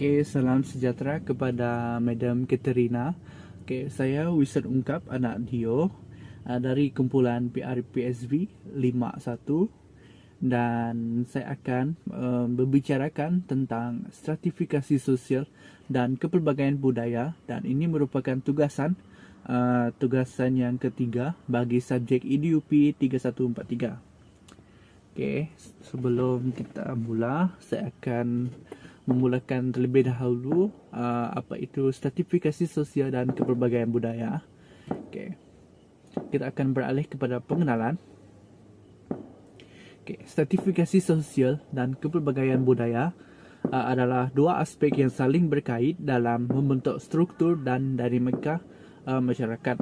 Okay, salam sejahtera kepada Madam Katerina. Okay, saya Wisad Ungkap, anak Dio dari kumpulan PRPSV 51, dan saya akan membicarakan tentang stratifikasi sosial dan kepelbagaian budaya, dan ini merupakan tugasan yang ketiga bagi subjek EDUP 3143. Okay, sebelum kita mula, saya akan memulakan terlebih dahulu apa itu stratifikasi sosial dan kepelbagaian budaya. Okay, kita akan beralih kepada pengenalan. Okay, stratifikasi sosial dan kepelbagaian budaya adalah dua aspek yang saling berkait dalam membentuk struktur dan dinamika masyarakat.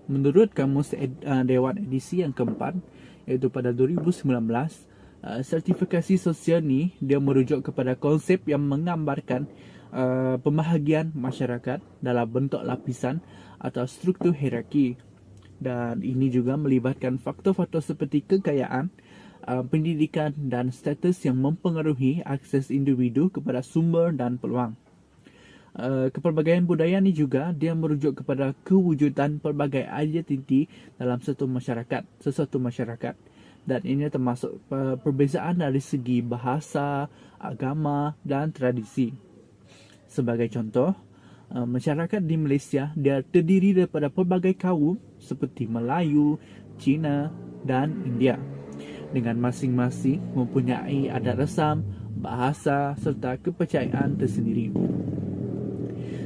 Menurut Kamus Dewan edisi yang keempat, iaitu pada 2019, sertifikasi sosial ni dia merujuk kepada konsep yang menggambarkan pembahagian masyarakat dalam bentuk lapisan atau struktur hierarki, dan ini juga melibatkan faktor-faktor seperti kekayaan, pendidikan dan status yang mempengaruhi akses individu kepada sumber dan peluang. Kepelbagaian budaya ni juga dia merujuk kepada kewujudan pelbagai identiti dalam sesuatu masyarakat, dan ini termasuk perbezaan dari segi bahasa, agama dan tradisi. Sebagai contoh, masyarakat di Malaysia dia terdiri daripada pelbagai kaum seperti Melayu, Cina dan India, dengan masing-masing mempunyai adat resam, bahasa serta kepercayaan tersendiri.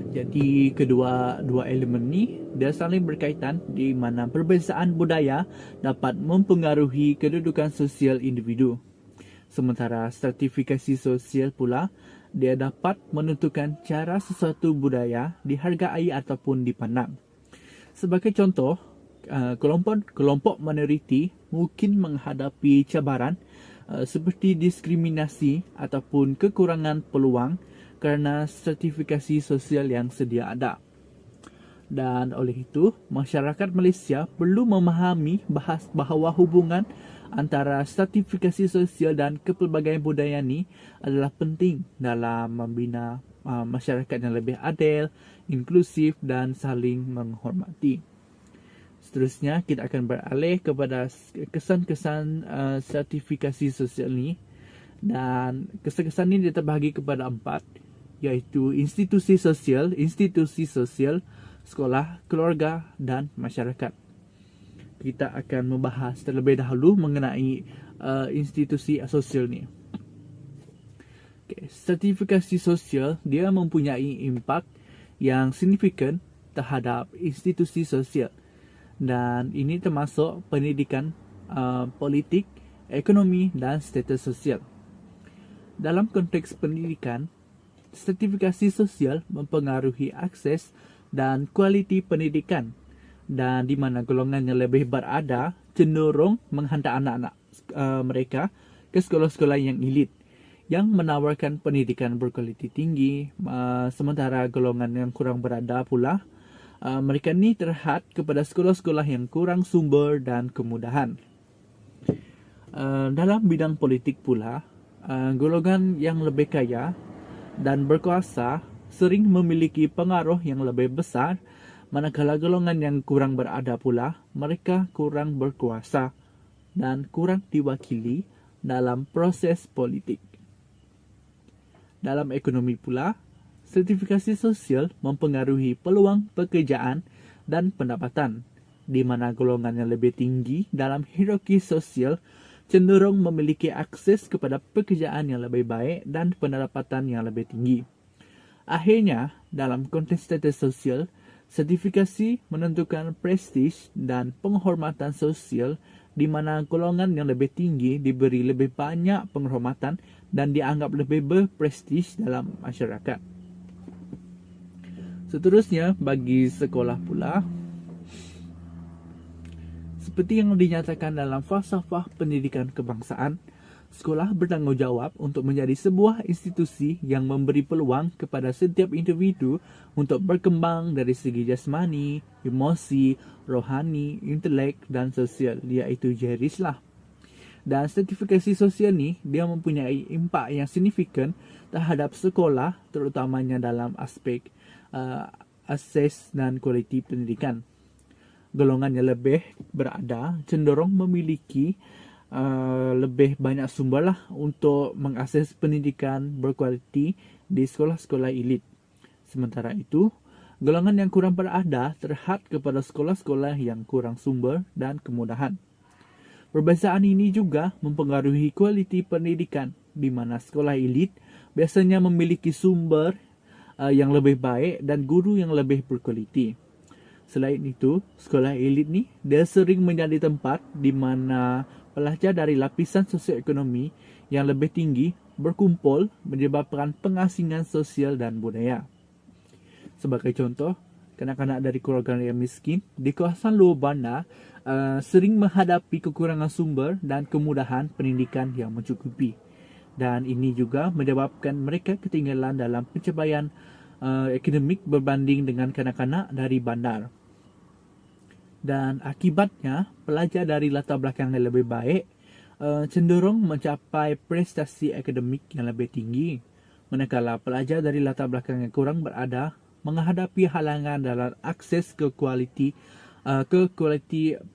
Jadi kedua elemen ni dia saling berkaitan, di mana perbezaan budaya dapat mempengaruhi kedudukan sosial individu. Sementara stratifikasi sosial pula dia dapat menentukan cara sesuatu budaya dihargai ataupun dipandang. Sebagai contoh, kelompok minoriti mungkin menghadapi cabaran seperti diskriminasi ataupun kekurangan peluang kerana stratifikasi sosial yang sedia ada. Dan oleh itu, masyarakat Malaysia perlu memahami bahawa hubungan antara stratifikasi sosial dan kepelbagaian budaya ni adalah penting dalam membina masyarakat yang lebih adil, inklusif dan saling menghormati. Seterusnya, kita akan beralih kepada kesan-kesan stratifikasi sosial ni, dan kesan-kesan ini terbahagi kepada 4, iaitu institusi sosial, sekolah, keluarga dan masyarakat. Kita akan membahas terlebih dahulu mengenai institusi sosial ni. Okay, stratifikasi sosial dia mempunyai impak yang signifikan terhadap institusi sosial, dan ini termasuk pendidikan, politik, ekonomi dan status sosial. Dalam konteks pendidikan, stratifikasi sosial mempengaruhi akses dan kualiti pendidikan, dan di mana golongan yang lebih berada cenderung menghantar anak-anak mereka ke sekolah-sekolah yang elit yang menawarkan pendidikan berkualiti tinggi, sementara golongan yang kurang berada pula mereka ni terhad kepada sekolah-sekolah yang kurang sumber dan kemudahan. Dalam bidang politik pula, golongan yang lebih kaya dan berkuasa sering memiliki pengaruh yang lebih besar, manakala golongan yang kurang berada pula mereka kurang berkuasa dan kurang diwakili dalam proses politik. Dalam ekonomi pula, stratifikasi sosial mempengaruhi peluang pekerjaan dan pendapatan, di mana golongan yang lebih tinggi dalam hierarki sosial cenderung memiliki akses kepada pekerjaan yang lebih baik dan pendapatan yang lebih tinggi. Akhirnya, dalam konteks status sosial, sertifikasi menentukan prestis dan penghormatan sosial, di mana golongan yang lebih tinggi diberi lebih banyak penghormatan dan dianggap lebih berprestis dalam masyarakat. Seterusnya, bagi sekolah pula, seperti yang dinyatakan dalam falsafah pendidikan kebangsaan, sekolah bertanggungjawab untuk menjadi sebuah institusi yang memberi peluang kepada setiap individu untuk berkembang dari segi jasmani, emosi, rohani, intelek dan sosial, iaitu JERIS lah. Dan sertifikasi sosial ni dia mempunyai impak yang signifikan terhadap sekolah, terutamanya dalam aspek akses dan kualiti pendidikan. Golongan yang lebih berada cenderung memiliki lebih banyak sumber lah untuk mengakses pendidikan berkualiti di sekolah-sekolah elit. Sementara itu, golongan yang kurang berada terhad kepada sekolah-sekolah yang kurang sumber dan kemudahan. Perbezaan ini juga mempengaruhi kualiti pendidikan, di mana sekolah elit biasanya memiliki sumber yang lebih baik dan guru yang lebih berkualiti. Selain itu, sekolah elit ni dia sering menjadi tempat di mana pelajar dari lapisan sosioekonomi yang lebih tinggi berkumpul, menyebabkan pengasingan sosial dan budaya. Sebagai contoh, kanak-kanak dari keluarga yang miskin di kawasan luar bandar sering menghadapi kekurangan sumber dan kemudahan pendidikan yang mencukupi. Dan ini juga menyebabkan mereka ketinggalan dalam pencapaian akademik berbanding dengan kanak-kanak dari bandar. Dan akibatnya, pelajar dari latar belakang yang lebih baik cenderung mencapai prestasi akademik yang lebih tinggi, manakala pelajar dari latar belakang yang kurang berada menghadapi halangan dalam akses ke kualiti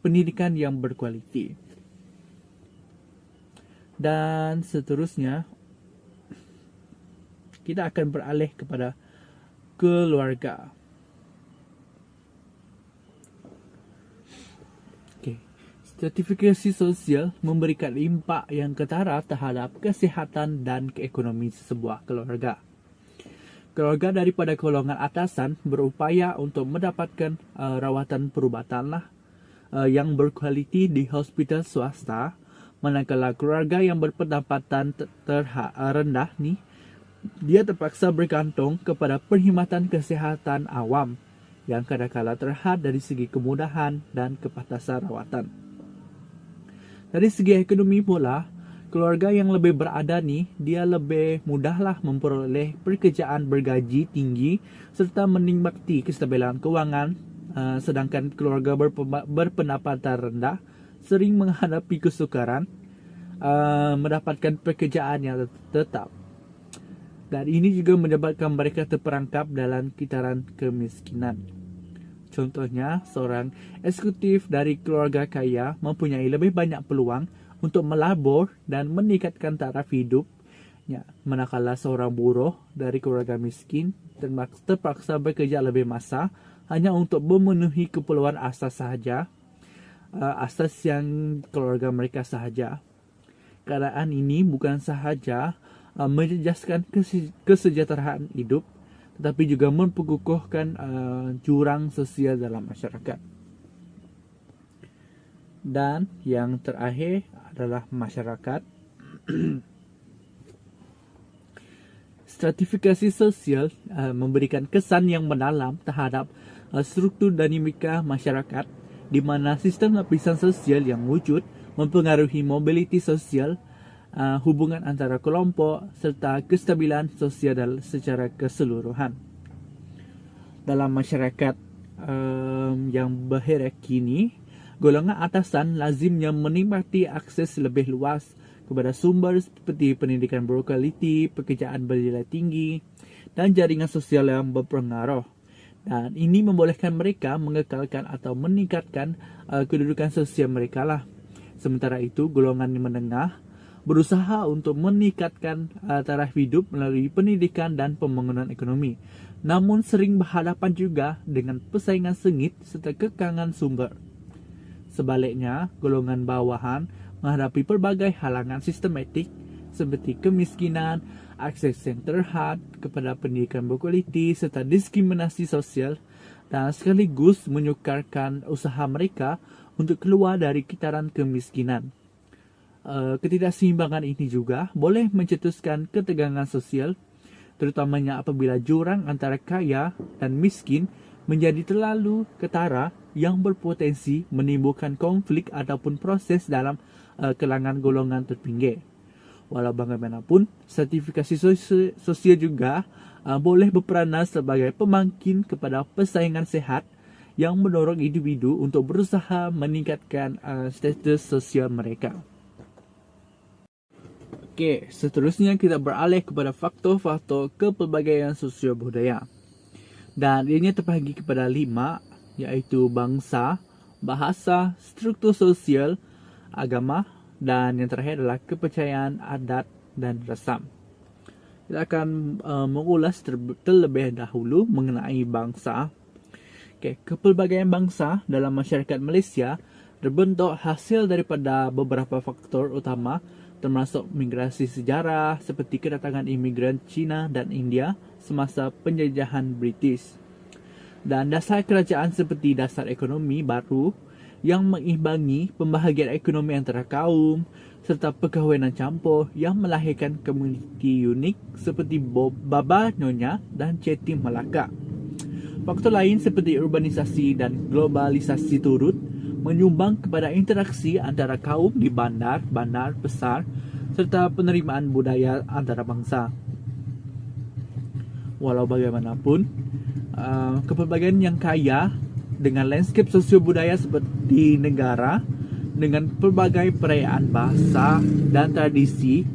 pendidikan yang berkualiti. Dan seterusnya, kita akan beralih kepada keluarga. Sertifikasi sosial memberikan impak yang ketara terhadap kesihatan dan keekonomi sebuah keluarga. Keluarga daripada golongan atasan berupaya untuk mendapatkan rawatan perubatan yang berkualiti di hospital swasta, manakala keluarga yang berpendapatan rendah ni dia terpaksa bergantung kepada perkhidmatan kesihatan awam yang kadang-kala terhad dari segi kemudahan dan kepantasan rawatan. Dari segi ekonomi pula, keluarga yang lebih berada ni, dia lebih mudahlah memperoleh pekerjaan bergaji tinggi serta menikmati kestabilan kewangan, sedangkan keluarga berpendapatan rendah sering menghadapi kesukaran mendapatkan pekerjaan yang tetap. Dan ini juga menyebabkan mereka terperangkap dalam kitaran kemiskinan. Contohnya, seorang eksekutif dari keluarga kaya mempunyai lebih banyak peluang untuk melabur dan meningkatkan taraf hidup, manakala seorang buruh dari keluarga miskin terpaksa bekerja lebih masa hanya untuk memenuhi keperluan asas sahaja, asas yang keluarga mereka sahaja. Keadaan ini bukan sahaja menjejaskan kesejahteraan hidup, tetapi juga memperkukuhkan jurang sosial dalam masyarakat. Dan yang terakhir adalah masyarakat. Stratifikasi sosial memberikan kesan yang mendalam terhadap struktur dinamika masyarakat, di mana sistem lapisan sosial yang wujud mempengaruhi mobiliti sosial, hubungan antara kelompok serta kestabilan sosial secara keseluruhan. Dalam masyarakat yang berhierarki ini, golongan atasan lazimnya menikmati akses lebih luas kepada sumber seperti pendidikan berkualiti, pekerjaan bernilai tinggi, dan jaringan sosial yang berpengaruh. Dan ini membolehkan mereka mengekalkan atau meningkatkan kedudukan sosial mereka lah. Sementara itu, golongan menengah berusaha untuk meningkatkan taraf hidup melalui pendidikan dan pembangunan ekonomi, namun sering berhadapan juga dengan persaingan sengit serta kekangan sumber. Sebaliknya, golongan bawahan menghadapi pelbagai halangan sistematik seperti kemiskinan, akses yang terhad kepada pendidikan berkualiti serta diskriminasi sosial, dan sekaligus menyukarkan usaha mereka untuk keluar dari kitaran kemiskinan. Ketidakseimbangan ini juga boleh mencetuskan ketegangan sosial, terutamanya apabila jurang antara kaya dan miskin menjadi terlalu ketara yang berpotensi menimbulkan konflik ataupun proses dalam kalangan golongan terpinggir. Walau bagaimanapun, sertifikasi sosial juga boleh berperanan sebagai pemangkin kepada persaingan sehat yang mendorong individu untuk berusaha meningkatkan status sosial mereka. Okey, seterusnya kita beralih kepada faktor-faktor kepelbagaian sosial budaya. Dan ianya terbahagi kepada 5, iaitu bangsa, bahasa, struktur sosial, agama, dan yang terakhir adalah kepercayaan, adat, dan rasam. Kita akan mengulas terlebih dahulu mengenai bangsa. Okay, kepelbagaian bangsa dalam masyarakat Malaysia terbentuk hasil daripada beberapa faktor utama, termasuk migrasi sejarah seperti kedatangan imigran Cina dan India semasa penjajahan British. Dan dasar kerajaan seperti dasar ekonomi baru yang mengimbangi pembahagian ekonomi antara kaum serta perkahwinan campur yang melahirkan komuniti unik seperti Baba Nyonya dan Ceti Melaka. Faktor lain seperti urbanisasi dan globalisasi turut menyumbang kepada interaksi antara kaum di bandar-bandar besar serta penerimaan budaya antara bangsa. Walau bagaimanapun, kepelbagaian yang kaya dengan landscape sosio-budaya seperti negara dengan pelbagai perayaan bahasa dan tradisi,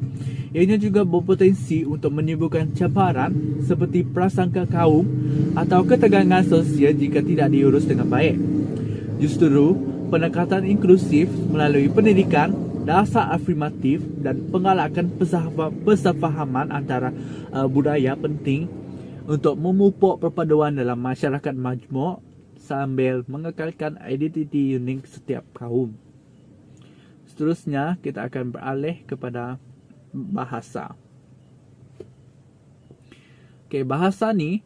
ianya juga berpotensi untuk menimbulkan cabaran seperti prasangka kaum atau ketegangan sosial jika tidak diurus dengan baik. Justru, pendekatan inklusif melalui pendidikan, dasar afirmatif dan penggalakan persefahaman antara budaya penting untuk memupuk perpaduan dalam masyarakat majmuk sambil mengekalkan identiti unik setiap kaum. Seterusnya, kita akan beralih kepada bahasa. Okay, bahasa ni,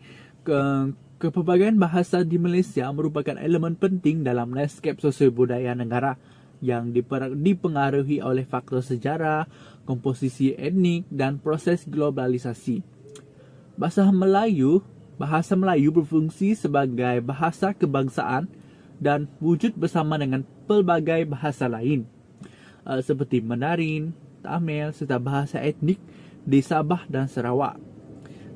kepelbagaian bahasa di Malaysia merupakan elemen penting dalam landscape sosial budaya negara yang dipengaruhi oleh faktor sejarah, komposisi etnik dan proses globalisasi. Bahasa Melayu berfungsi sebagai bahasa kebangsaan dan wujud bersama dengan pelbagai bahasa lain seperti Mandarin, Tamil serta bahasa etnik di Sabah dan Sarawak.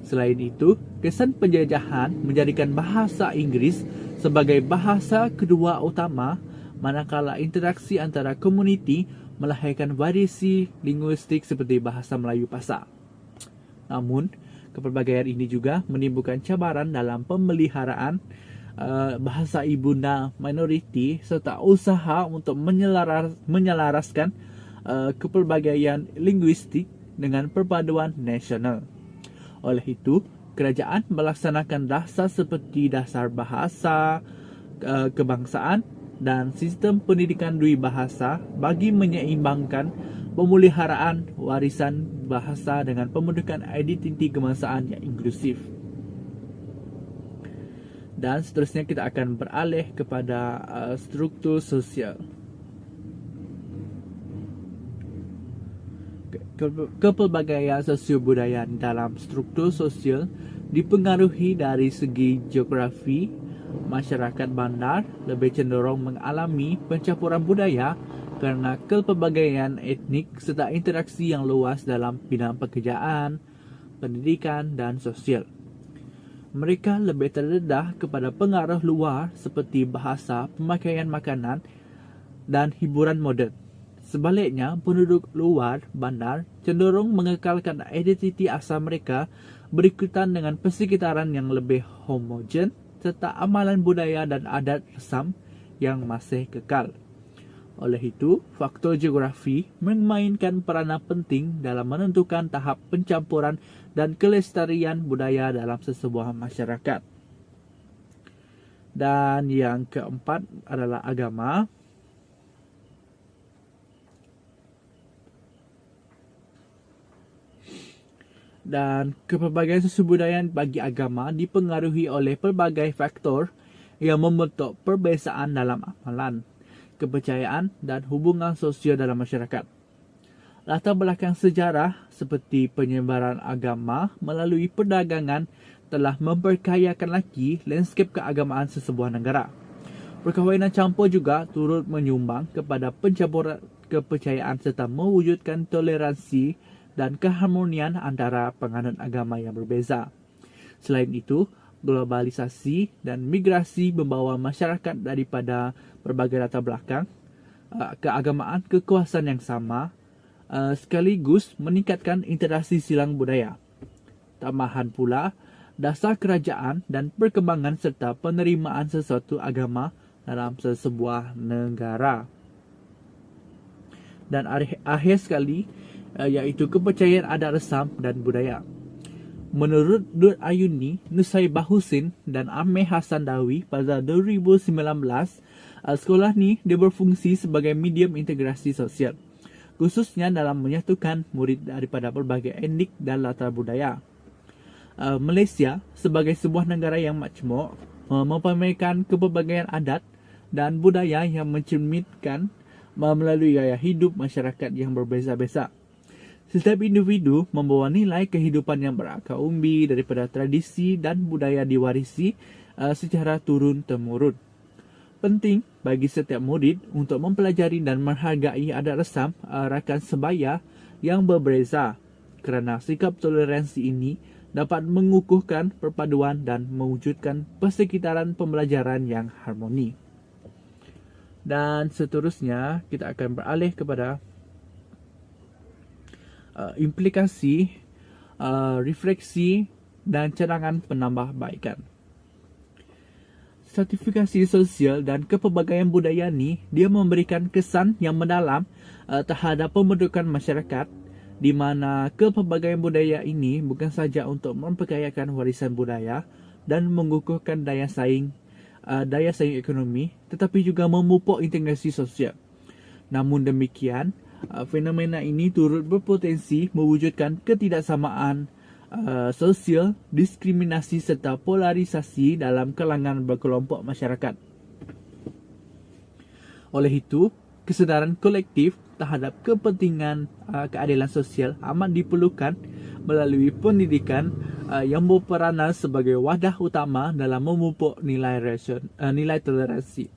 Selain itu, kesan penjajahan menjadikan bahasa Inggeris sebagai bahasa kedua utama, manakala interaksi antara komuniti melahirkan variasi linguistik seperti bahasa Melayu pasar. Namun, kepelbagaian ini juga menimbulkan cabaran dalam pemeliharaan bahasa ibunda minoriti serta usaha untuk menyelaraskan kepelbagaian linguistik dengan perpaduan nasional. Oleh itu, kerajaan melaksanakan dasar seperti dasar bahasa, kebangsaan dan sistem pendidikan dui bahasa bagi menyeimbangkan pemeliharaan warisan bahasa dengan pembentukan identiti kebangsaan yang inklusif. Dan seterusnya kita akan beralih kepada struktur sosial. Kepelbagaian sosio-budaya dalam struktur sosial dipengaruhi dari segi geografi. Masyarakat bandar lebih cenderung mengalami pencampuran budaya kerana kepelbagaian etnik serta interaksi yang luas dalam bidang pekerjaan, pendidikan dan sosial. Mereka lebih terdedah kepada pengaruh luar seperti bahasa, pemakaian makanan dan hiburan moden. Sebaliknya, penduduk luar bandar cenderung mengekalkan identiti asal mereka berikutan dengan persekitaran yang lebih homogen serta amalan budaya dan adat resam yang masih kekal. Oleh itu, faktor geografi memainkan peranan penting dalam menentukan tahap pencampuran dan kelestarian budaya dalam sesebuah masyarakat. Dan yang keempat adalah agama. Dan kepelbagaian sosiobudayaan bagi agama dipengaruhi oleh pelbagai faktor yang membentuk perbezaan dalam amalan, kepercayaan dan hubungan sosial dalam masyarakat. Latar belakang sejarah seperti penyebaran agama melalui perdagangan telah memperkayakan lagi landscape keagamaan sesebuah negara. Perkahwinan campur juga turut menyumbang kepada pencampuran kepercayaan serta mewujudkan toleransi dan keharmonian antara penganut agama yang berbeza. Selain itu, globalisasi dan migrasi membawa masyarakat daripada berbagai latar belakang, keagamaan kekuasaan yang sama, sekaligus meningkatkan interaksi silang budaya. Tambahan pula, dasar kerajaan dan perkembangan serta penerimaan sesuatu agama dalam sesebuah negara. Dan akhir sekali, iaitu kepercayaan adat resam dan budaya. Menurut Nur Ayuni, Nusaibah Husin dan Amir Hassan Dawi pada 2019, sekolah ni dia berfungsi sebagai medium integrasi sosial, khususnya dalam menyatukan murid daripada berbagai etnik dan latar budaya. Malaysia sebagai sebuah negara yang majmuk memamerkan kepelbagaian adat dan budaya yang mencerminkan melalui gaya hidup masyarakat yang berbeza-beza. Setiap individu membawa nilai kehidupan yang berakar umbi daripada tradisi dan budaya diwarisi secara turun-temurun. Penting bagi setiap murid untuk mempelajari dan menghargai adat resam rakan sebaya yang berbeza, kerana sikap toleransi ini dapat mengukuhkan perpaduan dan mewujudkan persekitaran pembelajaran yang harmoni. Dan seterusnya, kita akan beralih kepada implikasi, refleksi dan cadangan penambahbaikan. Stratifikasi sosial dan kepelbagaian budaya ni dia memberikan kesan yang mendalam terhadap pembentukan masyarakat, di mana kepelbagaian budaya ini bukan saja untuk memperkayakan warisan budaya dan mengukuhkan daya saing ekonomi, tetapi juga memupuk integrasi sosial. Namun demikian, fenomena ini turut berpotensi mewujudkan ketidaksamaan sosial, diskriminasi serta polarisasi dalam kalangan berkelompok masyarakat. Oleh itu, kesedaran kolektif terhadap kepentingan keadilan sosial amat diperlukan melalui pendidikan yang berperanan sebagai wadah utama dalam memupuk nilai toleransi.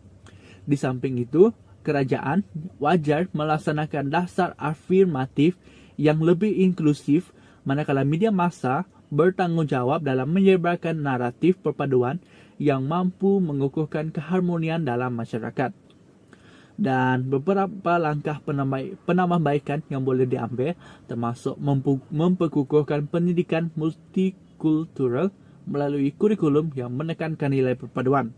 Di samping itu, kerajaan wajar melaksanakan dasar afirmatif yang lebih inklusif, manakala media massa bertanggungjawab dalam menyebarkan naratif perpaduan yang mampu mengukuhkan keharmonian dalam masyarakat. Dan beberapa langkah penambahbaikan yang boleh diambil termasuk memperkukuhkan pendidikan multikultural melalui kurikulum yang menekankan nilai perpaduan,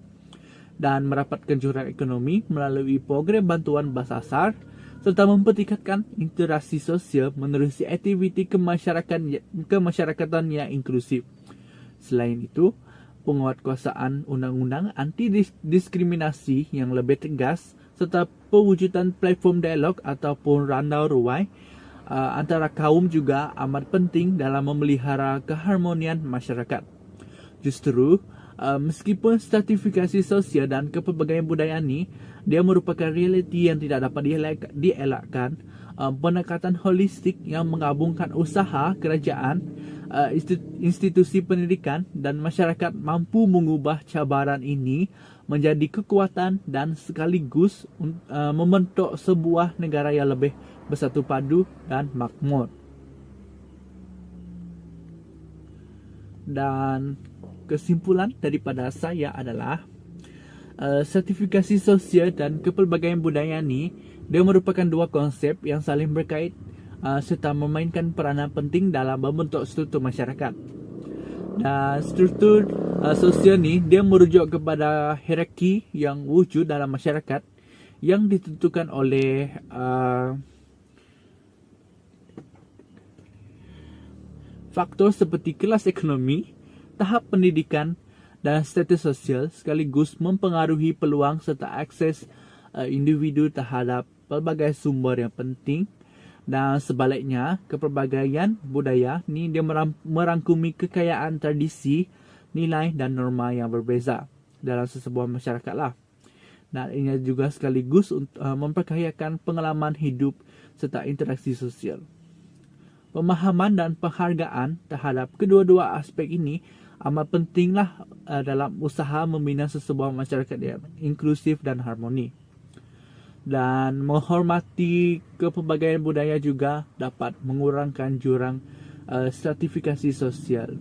dan merapatkan jurang ekonomi melalui program bantuan berasasar, serta mempertingkatkan interaksi sosial menerusi aktiviti kemasyarakatan yang inklusif. Selain itu, penguatkuasaan undang-undang anti-diskriminasi yang lebih tegas serta pewujudan platform dialog ataupun randau ruai antara kaum juga amat penting dalam memelihara keharmonian masyarakat. Justru, meskipun stratifikasi sosial dan kepelbagaian budaya ini dia merupakan realiti yang tidak dapat dielakkan, pendekatan holistik yang menggabungkan usaha kerajaan, institusi pendidikan dan masyarakat mampu mengubah cabaran ini menjadi kekuatan dan sekaligus membentuk sebuah negara yang lebih bersatu padu dan makmur. Dan kesimpulan daripada saya adalah sertifikasi sosial dan kepelbagaian budaya ni dia merupakan dua konsep yang saling berkait serta memainkan peranan penting dalam membentuk struktur masyarakat. Dan struktur sosial ni dia merujuk kepada hierarki yang wujud dalam masyarakat yang ditentukan oleh faktor seperti kelas ekonomi, tahap pendidikan dan status sosial, sekaligus mempengaruhi peluang serta akses individu terhadap pelbagai sumber yang penting. Dan sebaliknya, kepelbagaian budaya ni dia merangkumi kekayaan tradisi, nilai dan norma yang berbeza dalam sesebuah masyarakat lah. Dan ini juga sekaligus memperkayakan pengalaman hidup serta interaksi sosial. Pemahaman dan penghargaan terhadap kedua-dua aspek ini amat pentinglah dalam usaha membina sesebuah masyarakat yang inklusif dan harmoni. Dan menghormati kepelbagaian budaya juga dapat mengurangkan jurang stratifikasi sosial.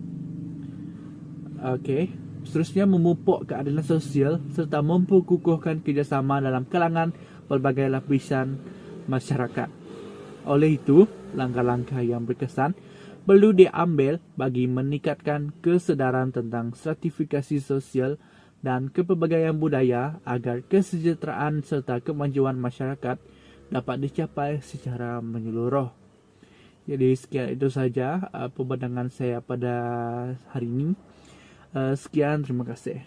Okey, seterusnya memupuk keadilan sosial serta memperkukuhkan kerjasama dalam kalangan pelbagai lapisan masyarakat. Oleh itu, langkah-langkah yang berkesan perlu diambil bagi meningkatkan kesedaran tentang stratifikasi sosial dan kepelbagaian budaya agar kesejahteraan serta kemajuan masyarakat dapat dicapai secara menyeluruh. Jadi sekian itu saja pemandangan saya pada hari ini. Sekian, terima kasih.